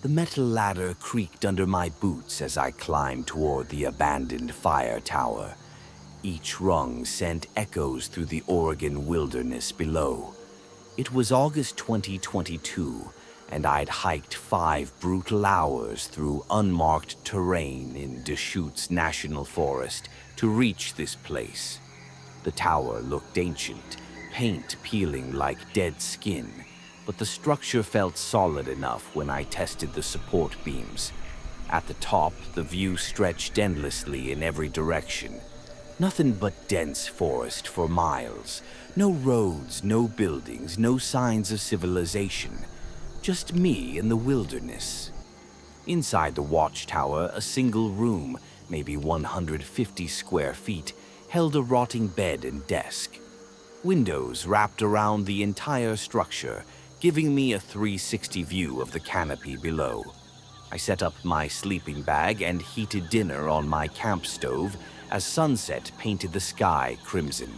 The metal ladder creaked under my boots as I climbed toward the abandoned fire tower. Each rung sent echoes through the Oregon wilderness below. It was August 2022, and I'd hiked 5 brutal hours through unmarked terrain in Deschutes National Forest to reach this place. The tower looked ancient, paint peeling like dead skin, but the structure felt solid enough when I tested the support beams. At the top, the view stretched endlessly in every direction. Nothing but dense forest for miles. No roads, no buildings, no signs of civilization. Just me in the wilderness. Inside the watchtower, a single room, maybe 150 square feet, held a rotting bed and desk. Windows wrapped around the entire structure, giving me a 360 view of the canopy below. I set up my sleeping bag and heated dinner on my camp stove as sunset painted the sky crimson.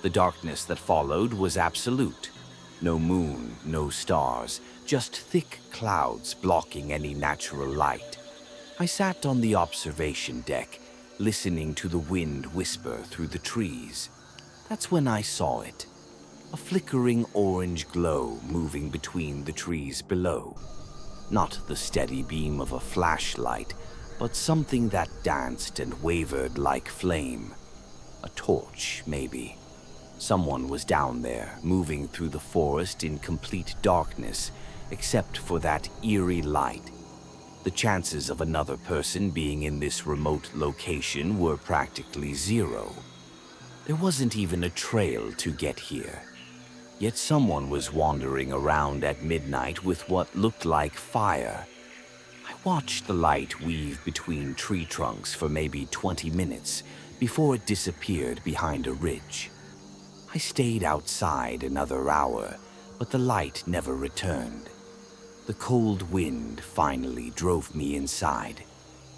The darkness that followed was absolute. No moon, no stars, just thick clouds blocking any natural light. I sat on the observation deck, listening to the wind whisper through the trees. That's when I saw it. A flickering orange glow moving between the trees below. Not the steady beam of a flashlight, but something that danced and wavered like flame. A torch, maybe. Someone was down there, moving through the forest in complete darkness, except for that eerie light. The chances of another person being in this remote location were practically zero. There wasn't even a trail to get here. Yet someone was wandering around at midnight with what looked like fire. I watched the light weave between tree trunks for maybe 20 minutes before it disappeared behind a ridge. I stayed outside another hour, but the light never returned. The cold wind finally drove me inside.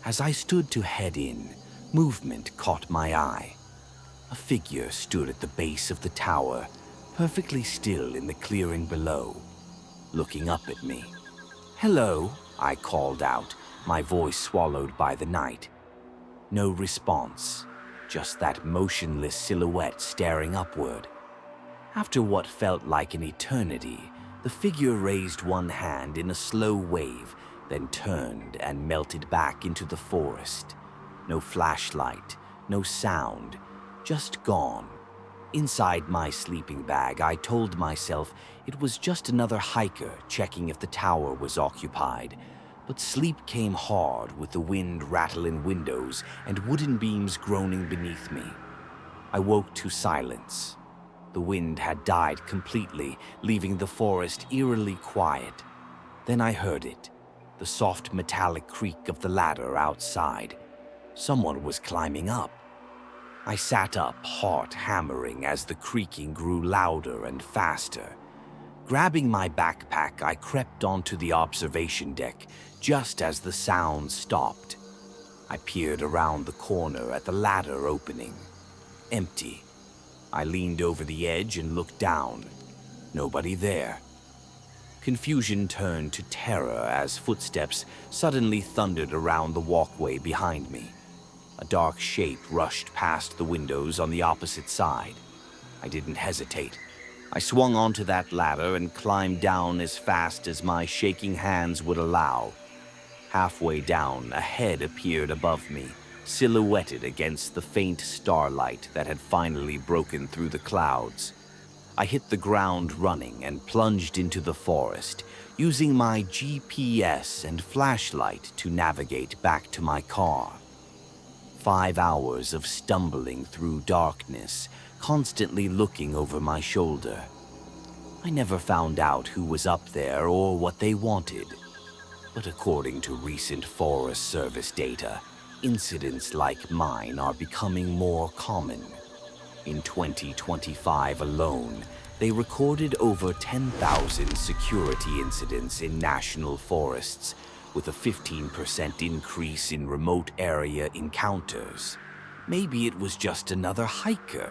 As I stood to head in, movement caught my eye. A figure stood at the base of the tower, perfectly still in the clearing below, looking up at me. "Hello," I called out, my voice swallowed by the night. No response, just that motionless silhouette staring upward. After what felt like an eternity, the figure raised one hand in a slow wave, then turned and melted back into the forest. No flashlight, no sound, just gone. Inside my sleeping bag, I told myself it was just another hiker checking if the tower was occupied. But sleep came hard with the wind rattling windows and wooden beams groaning beneath me. I woke to silence. The wind had died completely, leaving the forest eerily quiet. Then I heard it, the soft metallic creak of the ladder outside. Someone was climbing up. I sat up, heart hammering as the creaking grew louder and faster. Grabbing my backpack, I crept onto the observation deck just as the sound stopped. I peered around the corner at the ladder opening. Empty. I leaned over the edge and looked down. Nobody there. Confusion turned to terror as footsteps suddenly thundered around the walkway behind me. A dark shape rushed past the windows on the opposite side. I didn't hesitate. I swung onto that ladder and climbed down as fast as my shaking hands would allow. Halfway down, a head appeared above me, silhouetted against the faint starlight that had finally broken through the clouds. I hit the ground running and plunged into the forest, using my GPS and flashlight to navigate back to my car. 5 hours of stumbling through darkness, constantly looking over my shoulder. I never found out who was up there or what they wanted. But according to recent Forest Service data, incidents like mine are becoming more common. In 2025 alone, they recorded over 10,000 security incidents in national forests, with a 15% increase in remote area encounters. Maybe it was just another hiker.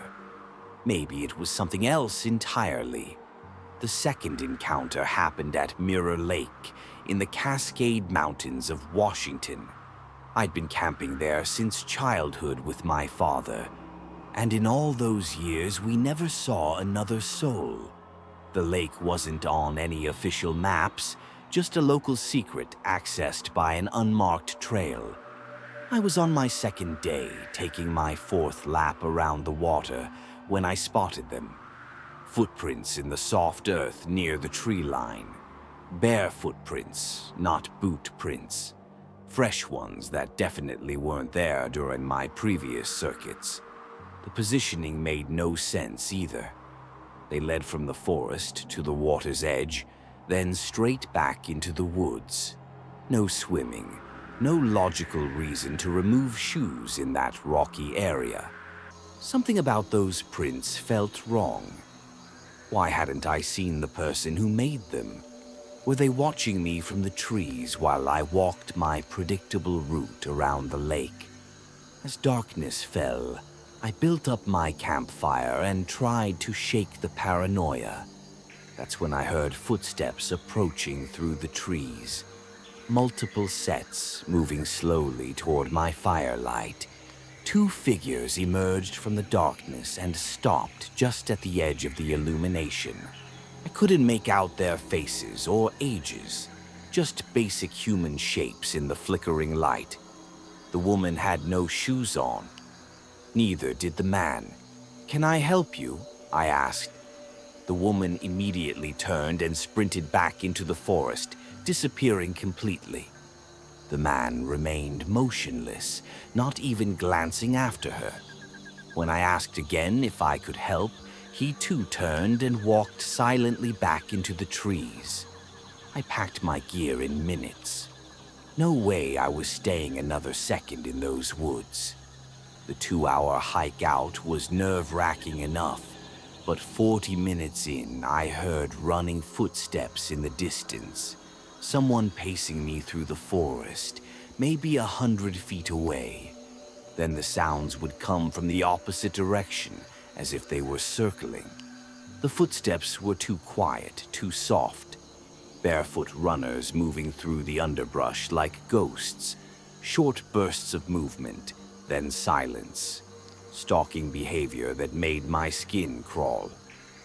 Maybe it was something else entirely. The second encounter happened at Mirror Lake in the Cascade Mountains of Washington. I'd been camping there since childhood with my father, and in all those years we never saw another soul. The lake wasn't on any official maps, just a local secret accessed by an unmarked trail. I was on my second day, taking my fourth lap around the water, when I spotted them. Footprints in the soft earth near the tree line. Bare footprints, not boot prints. Fresh ones that definitely weren't there during my previous circuits. The positioning made no sense either. They led from the forest to the water's edge, then straight back into the woods. No swimming, no logical reason to remove shoes in that rocky area. Something about those prints felt wrong. Why hadn't I seen the person who made them? Were they watching me from the trees while I walked my predictable route around the lake? As darkness fell, I built up my campfire and tried to shake the paranoia. That's when I heard footsteps approaching through the trees. Multiple sets moving slowly toward my firelight. Two figures emerged from the darkness and stopped just at the edge of the illumination. I couldn't make out their faces or ages, just basic human shapes in the flickering light. The woman had no shoes on. Neither did the man. "Can I help you?" I asked. The woman immediately turned and sprinted back into the forest, disappearing completely. The man remained motionless, not even glancing after her. When I asked again if I could help, he too turned and walked silently back into the trees. I packed my gear in minutes. No way I was staying another second in those woods. The 2-hour hike out was nerve-wracking enough, but 40 minutes in, I heard running footsteps in the distance. Someone pacing me through the forest, maybe 100 feet away. Then the sounds would come from the opposite direction, as if they were circling. The footsteps were too quiet, too soft. Barefoot runners moving through the underbrush like ghosts. Short bursts of movement, then silence. Stalking behavior that made my skin crawl.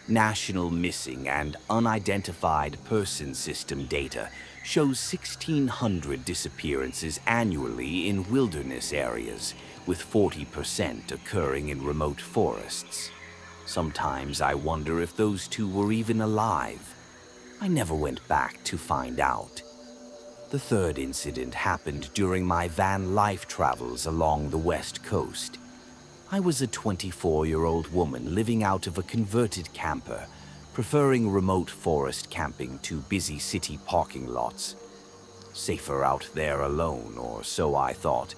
National Missing and Unidentified Person System data shows 1,600 disappearances annually in wilderness areas, with 40% occurring in remote forests. Sometimes I wonder if those two were even alive. I never went back to find out. The third incident happened during my van life travels along the West Coast. I was a 24-year-old woman living out of a converted camper, preferring remote forest camping to busy city parking lots. Safer out there alone, or so I thought.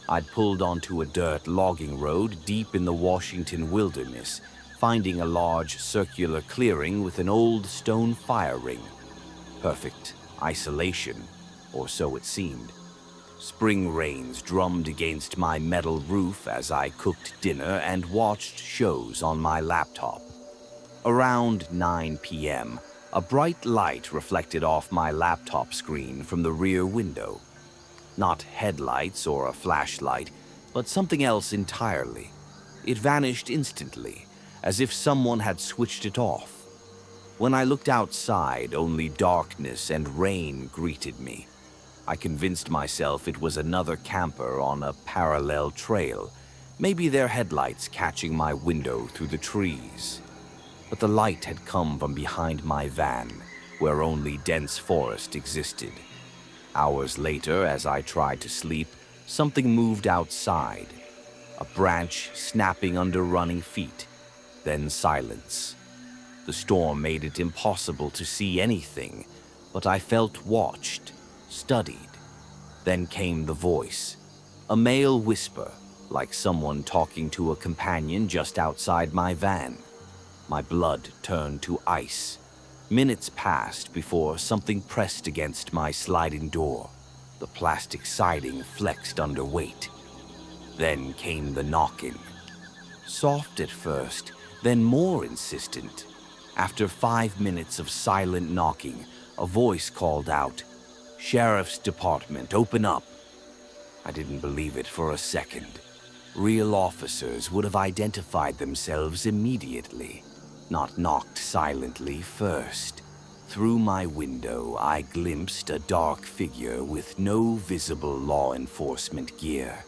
I'd pulled onto a dirt logging road deep in the Washington wilderness, finding a large circular clearing with an old stone fire ring. Perfect isolation, or so it seemed. Spring rains drummed against my metal roof as I cooked dinner and watched shows on my laptop. Around 9 p.m., a bright light reflected off my laptop screen from the rear window. Not headlights or a flashlight, but something else entirely. It vanished instantly, as if someone had switched it off. When I looked outside, only darkness and rain greeted me. I convinced myself it was another camper on a parallel trail, maybe their headlights catching my window through the trees. But the light had come from behind my van, where only dense forest existed. Hours later, as I tried to sleep, something moved outside. A branch snapping under running feet, then silence. The storm made it impossible to see anything, but I felt watched, studied. Then came the voice, a male whisper, like someone talking to a companion just outside my van. My blood turned to ice. Minutes passed before something pressed against my sliding door. The plastic siding flexed under weight. Then came the knocking. Soft at first, then more insistent. After 5 minutes of silent knocking, a voice called out, "Sheriff's Department, open up." I didn't believe it for a second. Real officers would have identified themselves immediately, not knocked silently first. Through my window, I glimpsed a dark figure with no visible law enforcement gear.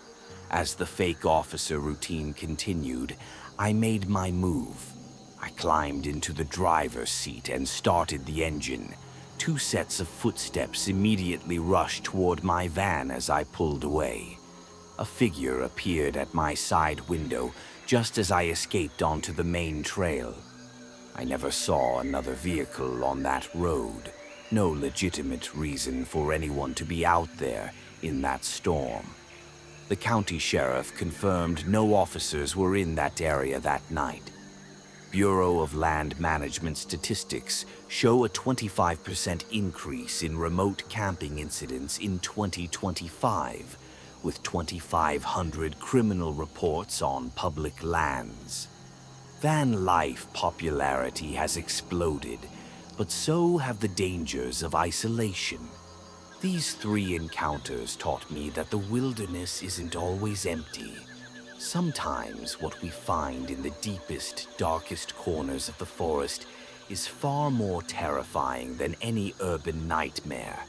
As the fake officer routine continued, I made my move. I climbed into the driver's seat and started the engine. 2 sets of footsteps immediately rushed toward my van as I pulled away. A figure appeared at my side window just as I escaped onto the main trail. I never saw another vehicle on that road. No legitimate reason for anyone to be out there in that storm. The county sheriff confirmed no officers were in that area that night. Bureau of Land Management statistics show a 25% increase in remote camping incidents in 2025, with 2,500 criminal reports on public lands. Van life popularity has exploded, but so have the dangers of isolation. These 3 encounters taught me that the wilderness isn't always empty. Sometimes what we find in the deepest, darkest corners of the forest is far more terrifying than any urban nightmare.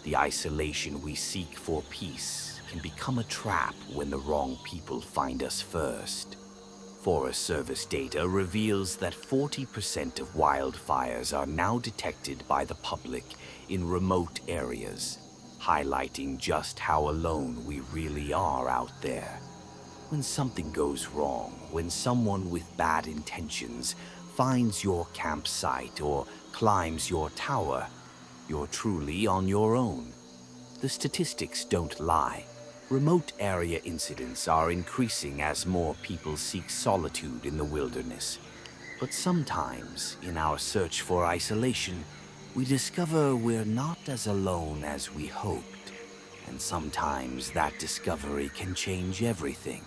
The isolation we seek for peace can become a trap when the wrong people find us first. Forest Service data reveals that 40% of wildfires are now detected by the public in remote areas, highlighting just how alone we really are out there. When something goes wrong, when someone with bad intentions finds your campsite or climbs your tower, you're truly on your own. The statistics don't lie. Remote area incidents are increasing as more people seek solitude in the wilderness. But sometimes, in our search for isolation, we discover we're not as alone as we hoped. And sometimes that discovery can change everything.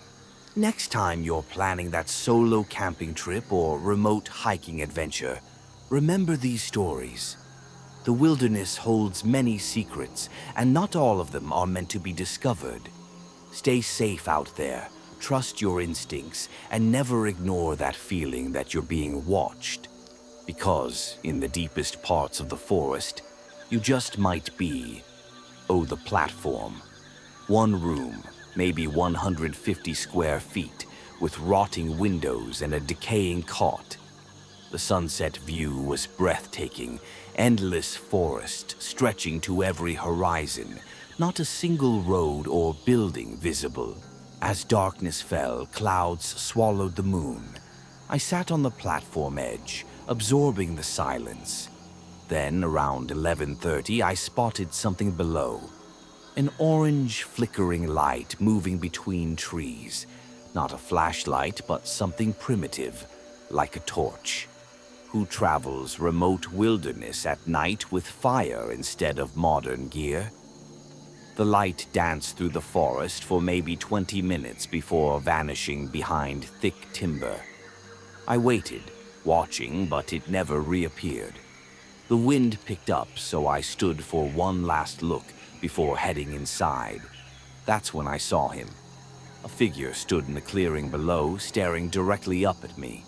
Next time you're planning that solo camping trip or remote hiking adventure, remember these stories. The wilderness holds many secrets, and not all of them are meant to be discovered. Stay safe out there, trust your instincts, and never ignore that feeling that you're being watched. Because, in the deepest parts of the forest, you just might be, the platform. One room, maybe 150 square feet, with rotting windows and a decaying cot. The sunset view was breathtaking, endless forest stretching to every horizon, not a single road or building visible. As darkness fell, clouds swallowed the moon. I sat on the platform edge, absorbing the silence. Then, around 11:30, I spotted something below. An orange flickering light moving between trees. Not a flashlight, but something primitive, like a torch. Who travels remote wilderness at night with fire instead of modern gear? The light danced through the forest for maybe 20 minutes before vanishing behind thick timber. I waited, watching, but it never reappeared. The wind picked up, so I stood for one last look before heading inside. That's when I saw him. A figure stood in the clearing below, staring directly up at me.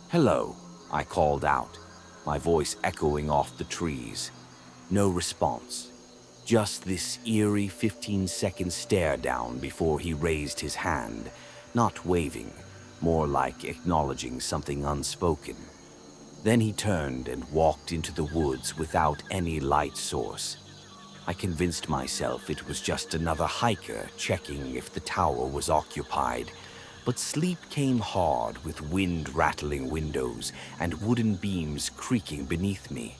"Hello," I called out, my voice echoing off the trees. No response. Just this eerie 15-second stare down before he raised his hand, not waving, more like acknowledging something unspoken. Then he turned and walked into the woods without any light source. I convinced myself it was just another hiker checking if the tower was occupied, but sleep came hard with wind rattling windows and wooden beams creaking beneath me.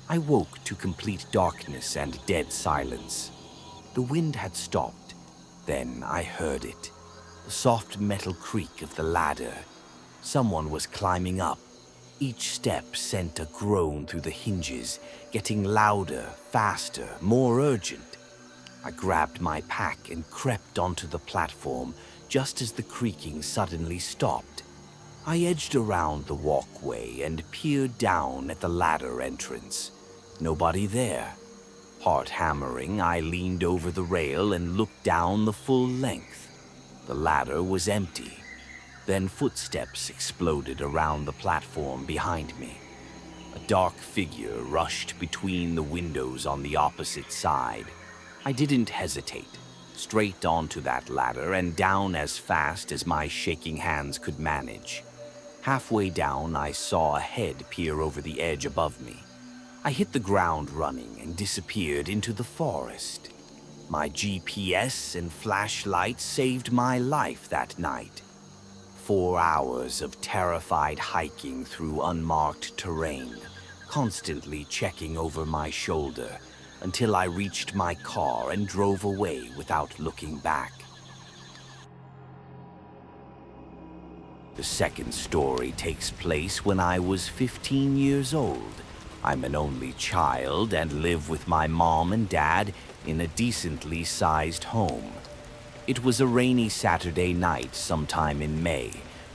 I woke to complete darkness and dead silence. The wind had stopped. Then I heard it. The soft metal creak of the ladder. Someone was climbing up. Each step sent a groan through the hinges, getting louder, faster, more urgent. I grabbed my pack and crept onto the platform just as the creaking suddenly stopped. I edged around the walkway and peered down at the ladder entrance. Nobody there. Heart hammering, I leaned over the rail and looked down the full length. The ladder was empty. Then footsteps exploded around the platform behind me. A dark figure rushed between the windows on the opposite side. I didn't hesitate. Straight onto that ladder and down as fast as my shaking hands could manage. Halfway down, I saw a head peer over the edge above me. I hit the ground running and disappeared into the forest. My GPS and flashlight saved my life that night. 4 hours of terrified hiking through unmarked terrain, constantly checking over my shoulder, until I reached my car and drove away without looking back. The second story takes place when I was 15 years old. I'm an only child and live with my mom and dad in a decently sized home. It was a rainy Saturday night sometime in May,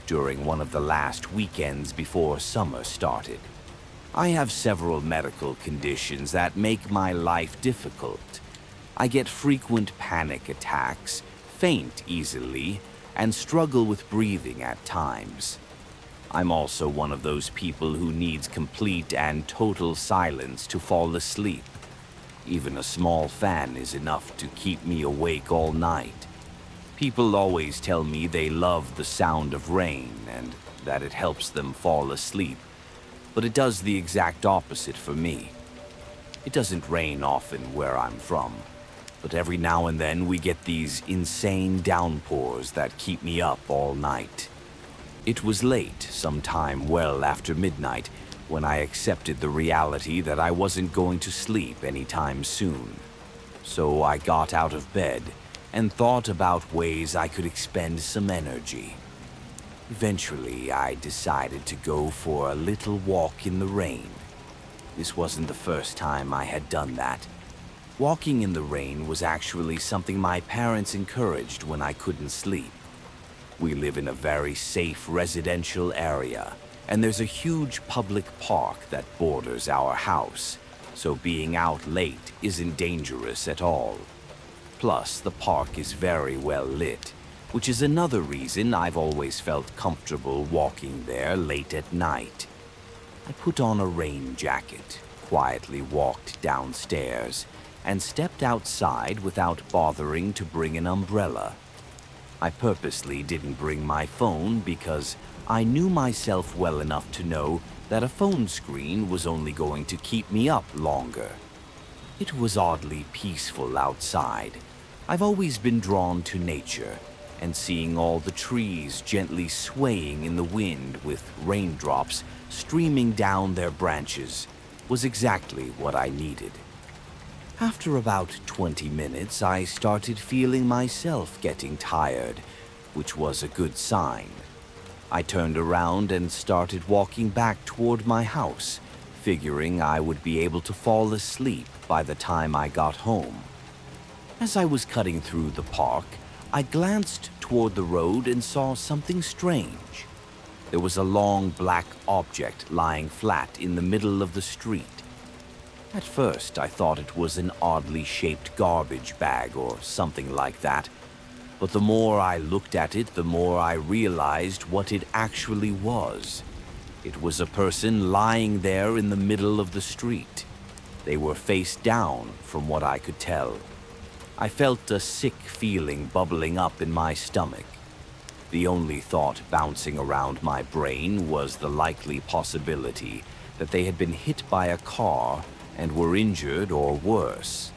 during one of the last weekends before summer started. I have several medical conditions that make my life difficult. I get frequent panic attacks, faint easily, and struggle with breathing at times. I'm also one of those people who needs complete and total silence to fall asleep. Even a small fan is enough to keep me awake all night. People always tell me they love the sound of rain and that it helps them fall asleep, but it does the exact opposite for me. It doesn't rain often where I'm from, but every now and then we get these insane downpours that keep me up all night. It was late, sometime well after midnight, when I accepted the reality that I wasn't going to sleep anytime soon. So I got out of bed and thought about ways I could expend some energy. Eventually, I decided to go for a little walk in the rain. This wasn't the first time I had done that. Walking in the rain was actually something my parents encouraged when I couldn't sleep. We live in a very safe residential area, and there's a huge public park that borders our house, so being out late isn't dangerous at all. Plus, the park is very well lit, which is another reason I've always felt comfortable walking there late at night. I put on a rain jacket, quietly walked downstairs, and stepped outside without bothering to bring an umbrella. I purposely didn't bring my phone because I knew myself well enough to know that a phone screen was only going to keep me up longer. It was oddly peaceful outside. I've always been drawn to nature, and seeing all the trees gently swaying in the wind with raindrops streaming down their branches was exactly what I needed. After about 20 minutes, I started feeling myself getting tired, which was a good sign. I turned around and started walking back toward my house, figuring I would be able to fall asleep by the time I got home. As I was cutting through the park, I glanced toward the road and saw something strange. There was a long black object lying flat in the middle of the street. At first, I thought it was an oddly shaped garbage bag or something like that, but the more I looked at it, the more I realized what it actually was. It was a person lying there in the middle of the street. They were face down, from what I could tell. I felt a sick feeling bubbling up in my stomach. The only thought bouncing around my brain was the likely possibility that they had been hit by a car and were injured or worse.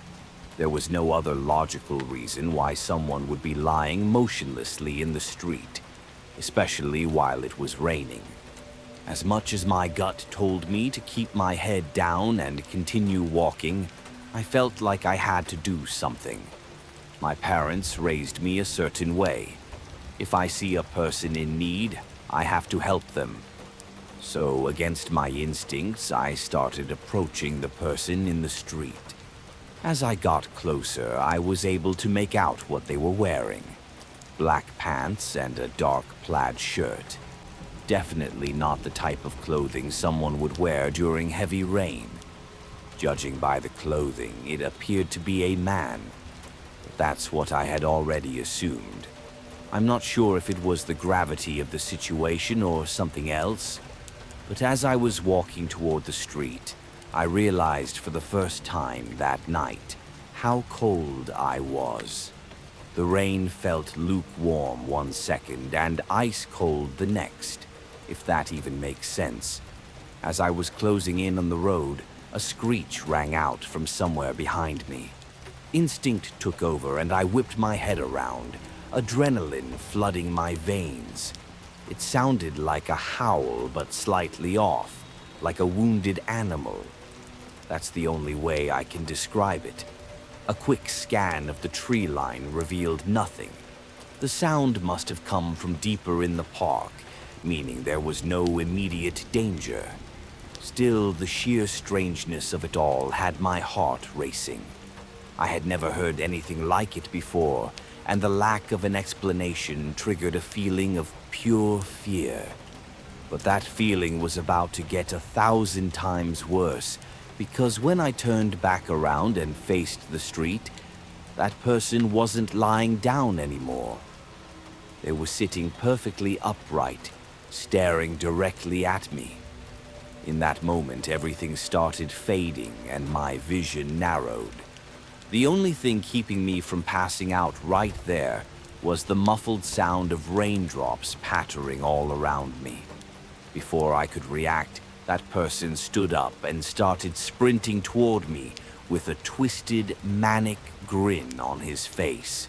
There was no other logical reason why someone would be lying motionlessly in the street, especially while it was raining. As much as my gut told me to keep my head down and continue walking, I felt like I had to do something. My parents raised me a certain way. If I see a person in need, I have to help them. So, against my instincts, I started approaching the person in the street. As I got closer, I was able to make out what they were wearing: black pants and a dark plaid shirt. Definitely not the type of clothing someone would wear during heavy rain. Judging by the clothing, it appeared to be a man. But that's what I had already assumed. I'm not sure if it was the gravity of the situation or something else, but as I was walking toward the street, I realized for the first time that night how cold I was. The rain felt lukewarm one second and ice cold the next, if that even makes sense. As I was closing in on the road, a screech rang out from somewhere behind me. Instinct took over and I whipped my head around, adrenaline flooding my veins. It sounded like a howl, but slightly off, like a wounded animal. That's the only way I can describe it. A quick scan of the tree line revealed nothing. The sound must have come from deeper in the park, meaning there was no immediate danger. Still, the sheer strangeness of it all had my heart racing. I had never heard anything like it before, and the lack of an explanation triggered a feeling of pure fear. But that feeling was about to get 1,000 times worse, because when I turned back around and faced the street, that person wasn't lying down anymore. They were sitting perfectly upright, staring directly at me. In that moment, everything started fading and my vision narrowed. The only thing keeping me from passing out right there was the muffled sound of raindrops pattering all around me. Before I could react, that person stood up and started sprinting toward me with a twisted, manic grin on his face.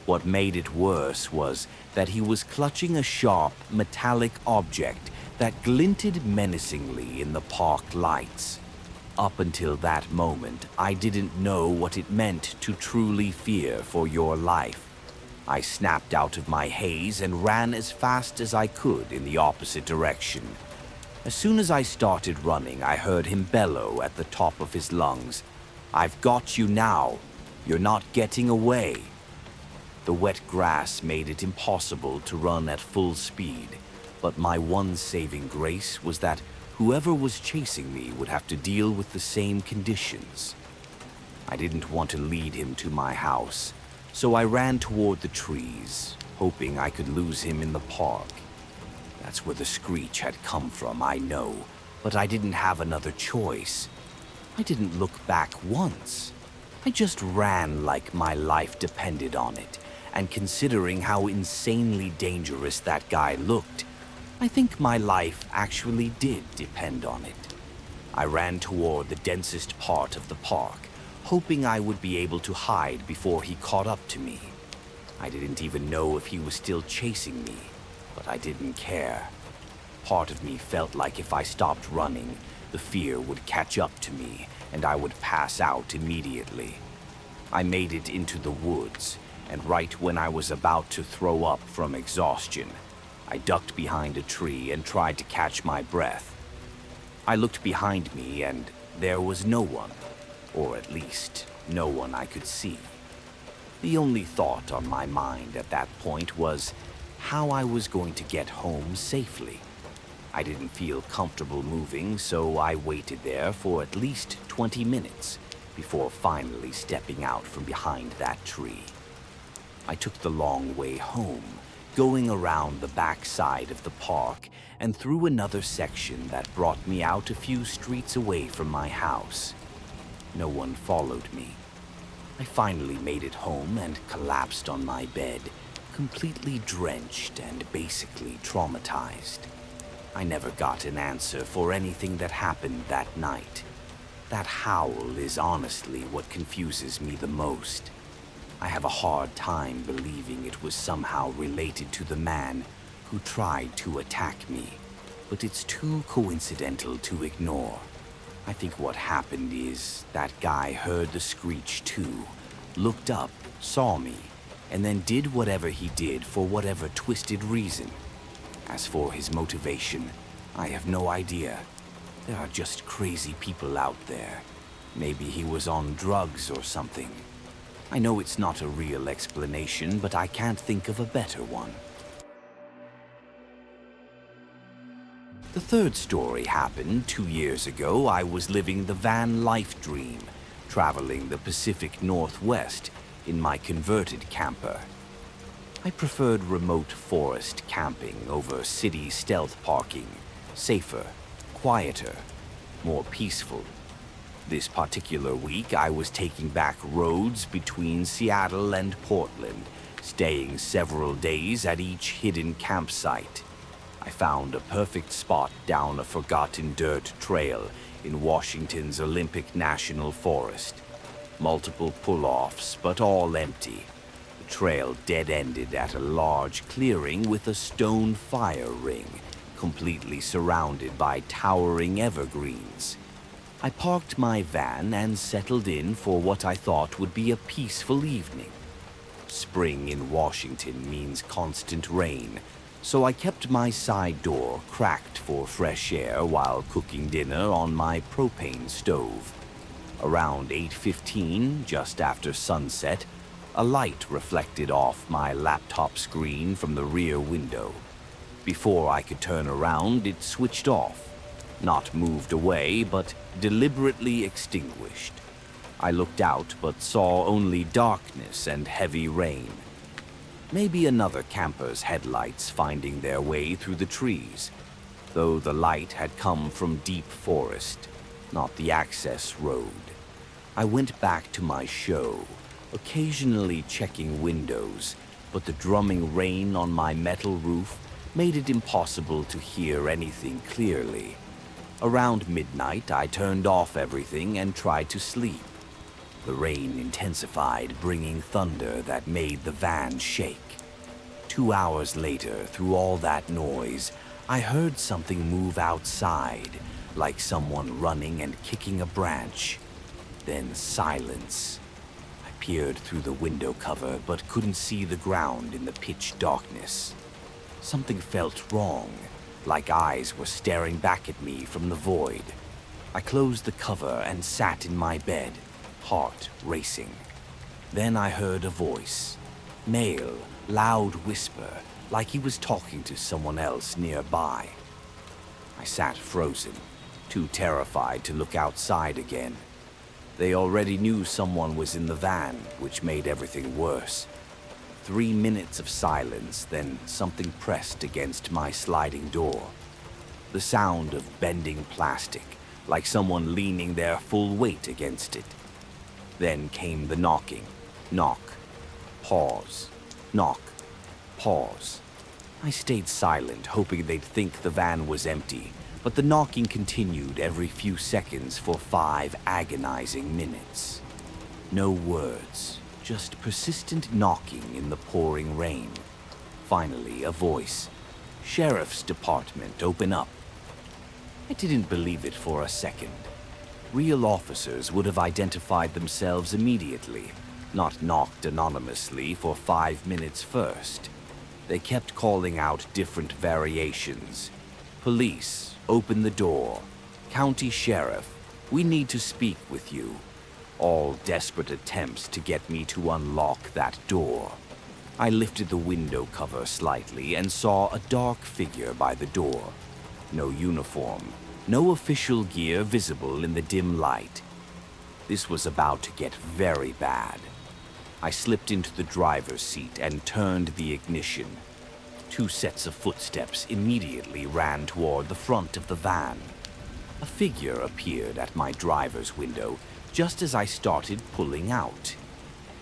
What made it worse was that he was clutching a sharp, metallic object that glinted menacingly in the park lights. Up until that moment, I didn't know what it meant to truly fear for your life. I snapped out of my haze and ran as fast as I could in the opposite direction. As soon as I started running, I heard him bellow at the top of his lungs, "I've got you now. You're not getting away." The wet grass made it impossible to run at full speed, but my one saving grace was that whoever was chasing me would have to deal with the same conditions. I didn't want to lead him to my house, so I ran toward the trees, hoping I could lose him in the park. That's where the screech had come from, I know, but I didn't have another choice. I didn't look back once. I just ran like my life depended on it, and considering how insanely dangerous that guy looked, I think my life actually did depend on it. I ran toward the densest part of the park, hoping I would be able to hide before he caught up to me. I didn't even know if he was still chasing me, but I didn't care. Part of me felt like if I stopped running, the fear would catch up to me and I would pass out immediately. I made it into the woods, and right when I was about to throw up from exhaustion, I ducked behind a tree and tried to catch my breath. I looked behind me and there was no one, or at least no one I could see. The only thought on my mind at that point was how I was going to get home safely. I didn't feel comfortable moving, so I waited there for at least 20 minutes before finally stepping out from behind that tree. I took the long way home, going around the back side of the park and through another section that brought me out a few streets away from my house. No one followed me. I finally made it home and collapsed on my bed, completely drenched and basically traumatized. I never got an answer for anything that happened that night. That howl is honestly what confuses me the most. I have a hard time believing it was somehow related to the man who tried to attack me, but it's too coincidental to ignore. I think what happened is that guy heard the screech too, looked up, saw me, and then did whatever he did for whatever twisted reason. As for his motivation, I have no idea. There are just crazy people out there. Maybe he was on drugs or something. I know it's not a real explanation, but I can't think of a better one. The third story happened 2 years ago. I was living the van life dream, traveling the Pacific Northwest in my converted camper. I preferred remote forest camping over city stealth parking, safer, quieter, more peaceful. This particular week, I was taking back roads between Seattle and Portland, staying several days at each hidden campsite. I found a perfect spot down a forgotten dirt trail in Washington's Olympic National Forest. Multiple pull-offs, but all empty. The trail dead-ended at a large clearing with a stone fire ring, completely surrounded by towering evergreens. I parked my van and settled in for what I thought would be a peaceful evening. Spring in Washington means constant rain, so I kept my side door cracked for fresh air while cooking dinner on my propane stove. Around 8:15, just after sunset, a light reflected off my laptop screen from the rear window. Before I could turn around, it switched off. Not moved away, but deliberately extinguished. I looked out, but saw only darkness and heavy rain. Maybe another camper's headlights finding their way through the trees, though the light had come from deep forest, not the access road. I went back to my show, occasionally checking windows, but the drumming rain on my metal roof made it impossible to hear anything clearly. Around midnight, I turned off everything and tried to sleep. The rain intensified, bringing thunder that made the van shake. 2 hours later, through all that noise, I heard something move outside, like someone running and kicking a branch. Then silence. I peered through the window cover, but couldn't see the ground in the pitch darkness. Something felt wrong, like eyes were staring back at me from the void. I closed the cover and sat in my bed, heart racing. Then I heard a voice, male, loud whisper, like he was talking to someone else nearby. I sat frozen, too terrified to look outside again. They already knew someone was in the van, which made everything worse. 3 minutes of silence, then something pressed against my sliding door. The sound of bending plastic, like someone leaning their full weight against it. Then came the knocking. Knock. Pause. Knock. Pause. I stayed silent, hoping they'd think the van was empty, but the knocking continued every few seconds for 5 agonizing minutes. No words. Just persistent knocking in the pouring rain. Finally, a voice. Sheriff's Department, open up. I didn't believe it for a second. Real officers would have identified themselves immediately, not knocked anonymously for 5 minutes first. They kept calling out different variations. Police, open the door. County Sheriff, we need to speak with you. All desperate attempts to get me to unlock that door. I lifted the window cover slightly and saw a dark figure by the door. No uniform, no official gear visible in the dim light. This was about to get very bad. I slipped into the driver's seat and turned the ignition. 2 sets of footsteps immediately ran toward the front of the van. A figure appeared at my driver's window just as I started pulling out.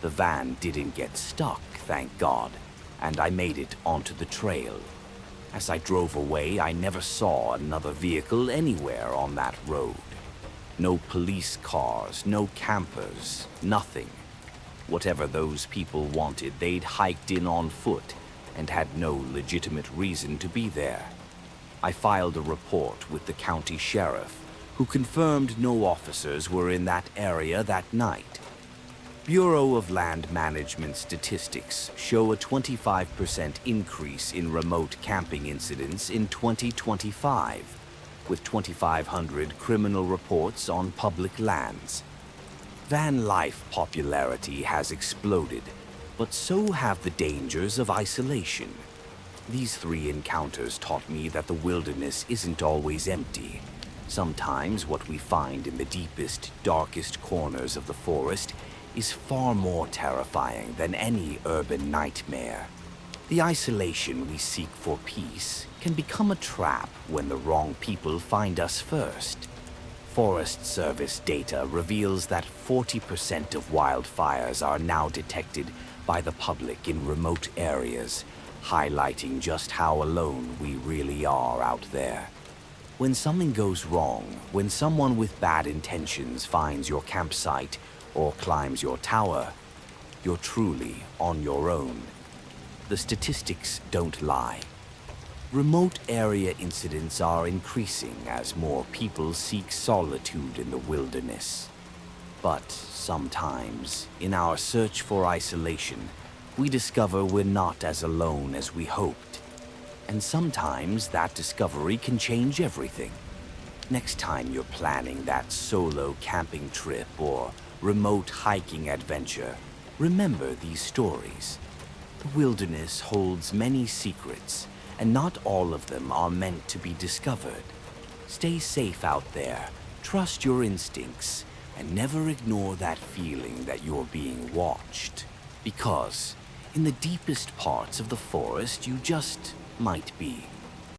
The van didn't get stuck, thank God, and I made it onto the trail. As I drove away, I never saw another vehicle anywhere on that road. No police cars, no campers, nothing. Whatever those people wanted, they'd hiked in on foot and had no legitimate reason to be there. I filed a report with the county sheriff, who confirmed no officers were in that area that night. Bureau of Land Management statistics show a 25% increase in remote camping incidents in 2025, with 2,500 criminal reports on public lands. Van life popularity has exploded, but so have the dangers of isolation. These 3 encounters taught me that the wilderness isn't always empty. Sometimes what we find in the deepest, darkest corners of the forest is far more terrifying than any urban nightmare. The isolation we seek for peace can become a trap when the wrong people find us first. Forest Service data reveals that 40% of wildfires are now detected by the public in remote areas, highlighting just how alone we really are out there. When something goes wrong, when someone with bad intentions finds your campsite or climbs your tower, you're truly on your own. The statistics don't lie. Remote area incidents are increasing as more people seek solitude in the wilderness. But sometimes, in our search for isolation, we discover we're not as alone as we hoped. And sometimes that discovery can change everything. Next time you're planning that solo camping trip or remote hiking adventure, remember these stories. The wilderness holds many secrets, and not all of them are meant to be discovered. Stay safe out there, trust your instincts, and never ignore that feeling that you're being watched. Because in the deepest parts of the forest, you just might be.